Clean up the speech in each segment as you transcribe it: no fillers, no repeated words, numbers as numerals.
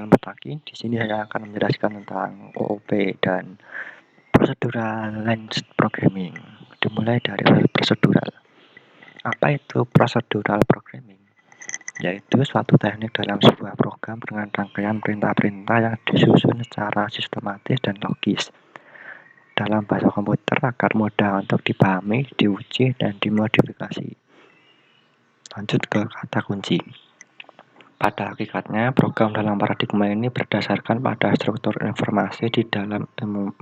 selamat pagi. Di sini saya akan menjelaskan tentang OOP dan procedural language programming. Dimulai dari prosedural. Apa itu procedural programming? Yaitu suatu teknik dalam sebuah program dengan rangkaian perintah-perintah yang disusun secara sistematis dan logis dalam bahasa komputer agar mudah untuk dipahami, diuji, dan dimodifikasi. Lanjut ke kata kunci. Pada hakikatnya, program dalam paradigma ini berdasarkan pada struktur informasi di dalam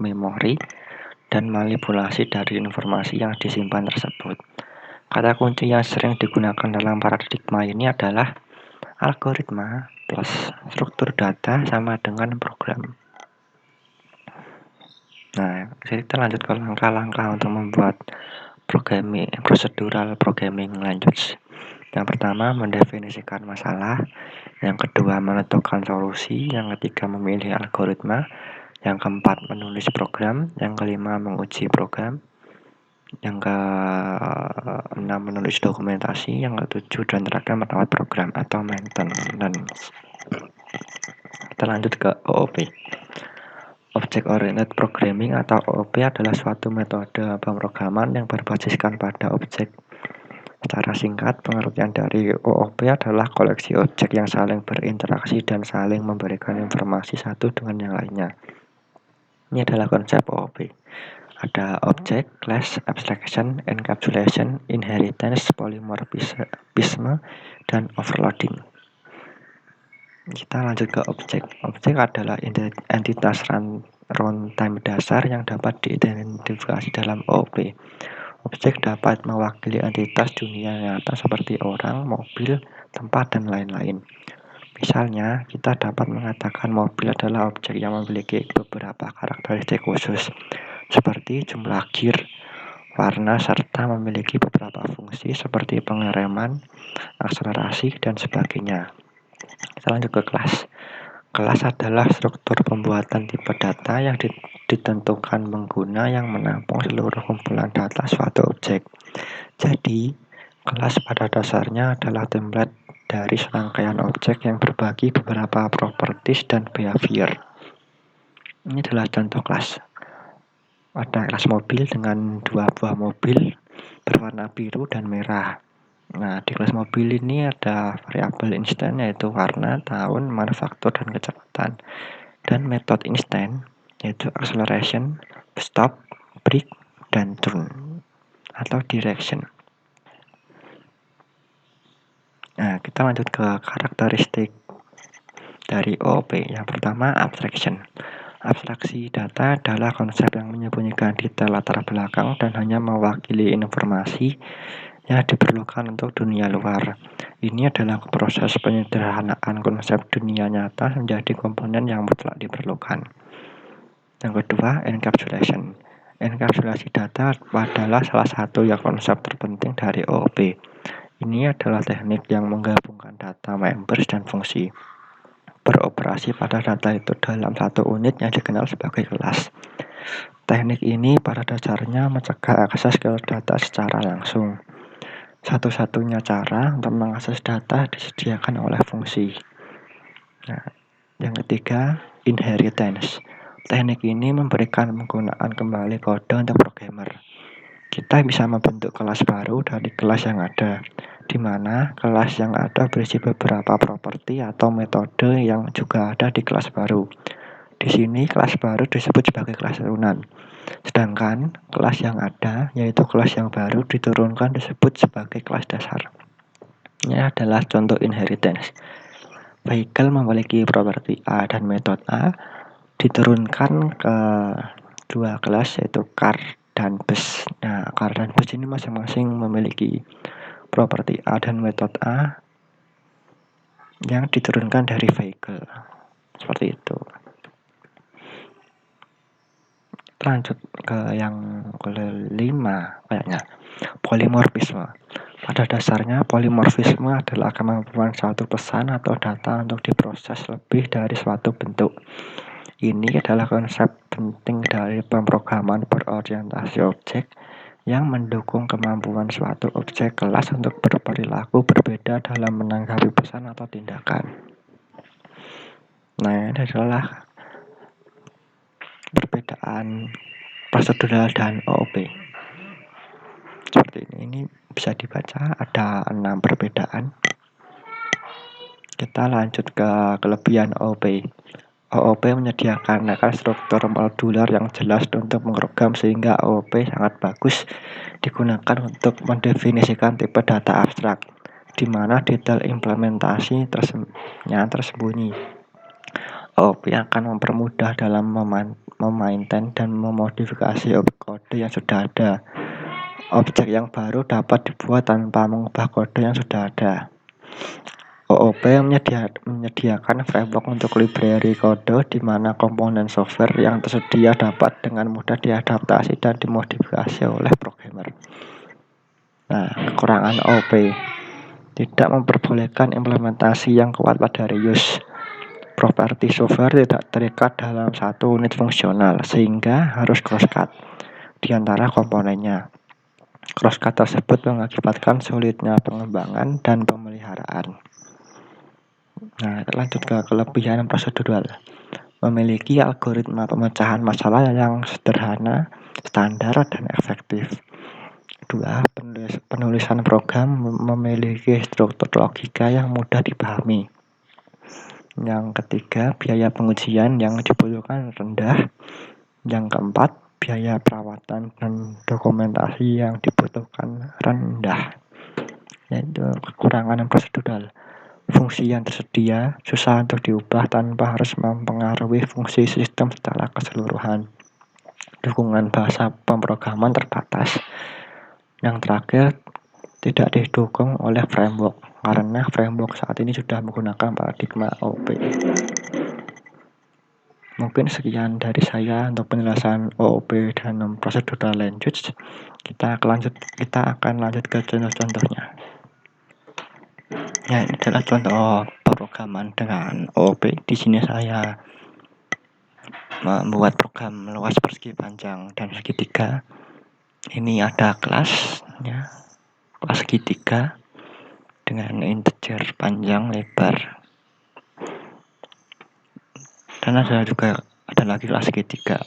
memori dan manipulasi dari informasi yang disimpan tersebut. Kata kunci yang sering digunakan dalam paradigma ini adalah algoritma plus struktur data sama dengan program. Nah, kita lanjut ke langkah-langkah untuk membuat procedural programming language. Yang pertama, mendefinisikan masalah. Yang kedua, menentukan solusi. Yang ketiga, memilih algoritma. Yang keempat, menulis program. Yang kelima, menguji program. Yang keenam, menulis dokumentasi. Yang ketujuh dan terakhir, merawat program atau maintenance. Kita lanjut ke OOP. Object Oriented Programming atau OOP adalah suatu metode pemrograman yang berbasiskan pada objek. Secara singkat, pengertian dari OOP adalah koleksi objek yang saling berinteraksi dan saling memberikan informasi satu dengan yang lainnya. Ini adalah konsep OOP. Ada object, class, abstraction, encapsulation, inheritance, polymorphism, dan overloading. Kita lanjut ke objek. Objek adalah entitas runtime dasar yang dapat diidentifikasi dalam OOP. Objek dapat mewakili entitas dunia nyata seperti orang, mobil, tempat, dan lain-lain. Misalnya, kita dapat mengatakan mobil adalah objek yang memiliki beberapa karakteristik khusus, seperti jumlah gear, warna, serta memiliki beberapa fungsi seperti pengereman, akselerasi, dan sebagainya. Kita lanjut ke kelas. Kelas adalah struktur pembuatan tipe data yang ditentukan pengguna yang menampung seluruh kumpulan data suatu objek. Jadi, kelas pada dasarnya adalah template dari serangkaian objek yang berbagi beberapa properties dan behavior. Ini adalah contoh kelas. Ada kelas mobil dengan dua buah mobil berwarna biru dan merah. Nah, di kelas mobil ini ada variabel instan yaitu warna, tahun, manufaktur, dan kecepatan. Dan metode instan yaitu acceleration, stop, brake, dan turn atau direction. Nah, kita lanjut ke karakteristik dari OOP. Yang pertama, abstraction. Abstraksi data adalah konsep yang menyembunyikan detail latar belakang dan hanya mewakili informasi yang diperlukan untuk dunia luar. Ini adalah proses penyederhanaan konsep dunia nyata menjadi komponen yang mutlak diperlukan. Yang kedua, encapsulation. Enkapsulasi data adalah salah satu konsep terpenting dari OOP. Ini adalah teknik yang menggabungkan data, members, dan fungsi. Beroperasi pada data itu dalam satu unit yang dikenal sebagai kelas. Teknik ini pada dasarnya mencegah akses ke data secara langsung. Satu-satunya cara untuk mengakses data disediakan oleh fungsi. Nah, yang ketiga, inheritance. Teknik ini memberikan penggunaan kembali kode untuk programmer. Kita bisa membentuk kelas baru dari kelas yang ada, di mana kelas yang ada berisi beberapa properti atau metode yang juga ada di kelas baru. Di sini kelas baru disebut sebagai kelas turunan. Sedangkan kelas yang ada, yaitu kelas yang baru diturunkan disebut sebagai kelas dasar. Ini adalah contoh inheritance. Vehicle memiliki properti A dan metode A diturunkan ke dua kelas yaitu car dan bus. Nah, car dan bus ini masing-masing memiliki properti A dan metode A yang diturunkan dari vehicle. Seperti itu. Lanjut ke yang kelima kayaknya, polymorphisme. Pada dasarnya polymorphisme adalah kemampuan suatu pesan atau data untuk diproses lebih dari suatu bentuk. Ini adalah konsep penting dari pemrograman berorientasi objek yang mendukung kemampuan suatu objek kelas untuk berperilaku berbeda dalam menanggapi pesan atau tindakan. Nah, ini adalah perbedaan prosedural dan OOP. Seperti ini bisa dibaca ada 6 perbedaan. Kita lanjut ke kelebihan OOP. OOP menyediakan struktur modular yang jelas untuk memprogram, sehingga OOP sangat bagus digunakan untuk mendefinisikan tipe data abstrak, di mana detail implementasi tersembunyi. OOP akan mempermudah dalam memaintain dan memodifikasi objek kode yang sudah ada. Objek yang baru dapat dibuat tanpa mengubah kode yang sudah ada. OOP menyediakan framework untuk library kode, di mana komponen software yang tersedia dapat dengan mudah diadaptasi dan dimodifikasi oleh programmer. Nah, kekurangan OOP tidak memperbolehkan implementasi yang kuat pada reuse. Properti software tidak terikat dalam satu unit fungsional, sehingga harus crosscut di antara komponennya. Crosscut tersebut mengakibatkan sulitnya pengembangan dan pemeliharaan. Nah, lanjut ke kelebihan prosedural. Memiliki algoritma pemecahan masalah yang sederhana, standar, dan efektif. 2. Penulisan program memiliki struktur logika yang mudah dipahami. Yang ketiga, biaya pengujian yang dibutuhkan rendah. Yang keempat, biaya perawatan dan dokumentasi yang dibutuhkan rendah. Yaitu kekurangan prosedural. Fungsi yang tersedia susah untuk diubah tanpa harus mempengaruhi fungsi sistem secara keseluruhan. Dukungan bahasa pemrograman terbatas. Yang terakhir, tidak didukung oleh framework, karena framework saat ini sudah menggunakan paradigma OOP. Mungkin sekian dari saya untuk penjelasan OOP dan procedural language. Kita akan lanjut ke contoh-contohnya. Ya, ini adalah contoh pemrograman dengan OOP. Di sini saya membuat program luas persegi panjang dan segitiga. Ini ada kelas, ya, kelas segitiga dengan integer panjang lebar. Dan ada lagi kelas segitiga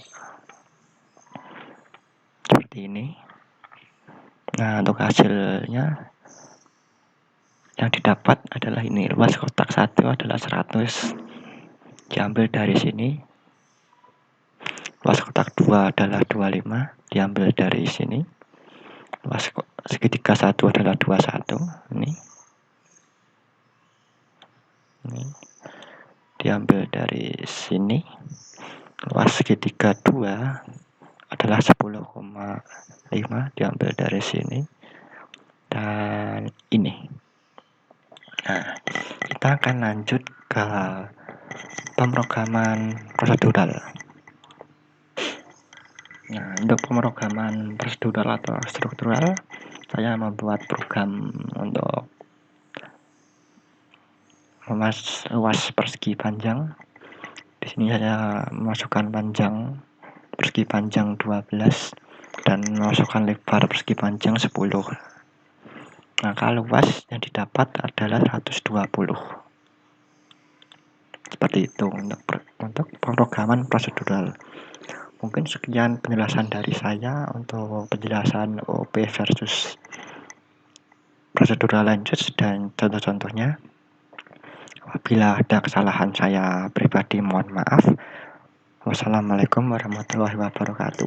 seperti ini. Nah, untuk hasilnya yang didapat adalah ini. Luas kotak 1 adalah 100, diambil dari sini. Luas kotak 2 adalah 25, diambil dari sini. Luas segitiga 1 adalah 21. Ini diambil dari sini. Luas segitiga 2 adalah 10,5, diambil dari sini. Dan ini. Nah, kita akan lanjut ke pemrograman prosedural. Nah, untuk pemrograman prosedural atau struktural, saya membuat program untuk luas persegi panjang. Di sini saya memasukkan panjang persegi panjang 12 dan memasukkan lebar persegi panjang 10. Maka luas yang didapat adalah 120. Seperti itu untuk pemrograman prosedural. Mungkin sekian penjelasan dari saya untuk penjelasan OOP versus prosedural language dan contoh-contohnya. Apabila ada kesalahan saya pribadi, mohon maaf. Wassalamualaikum warahmatullahi wabarakatuh.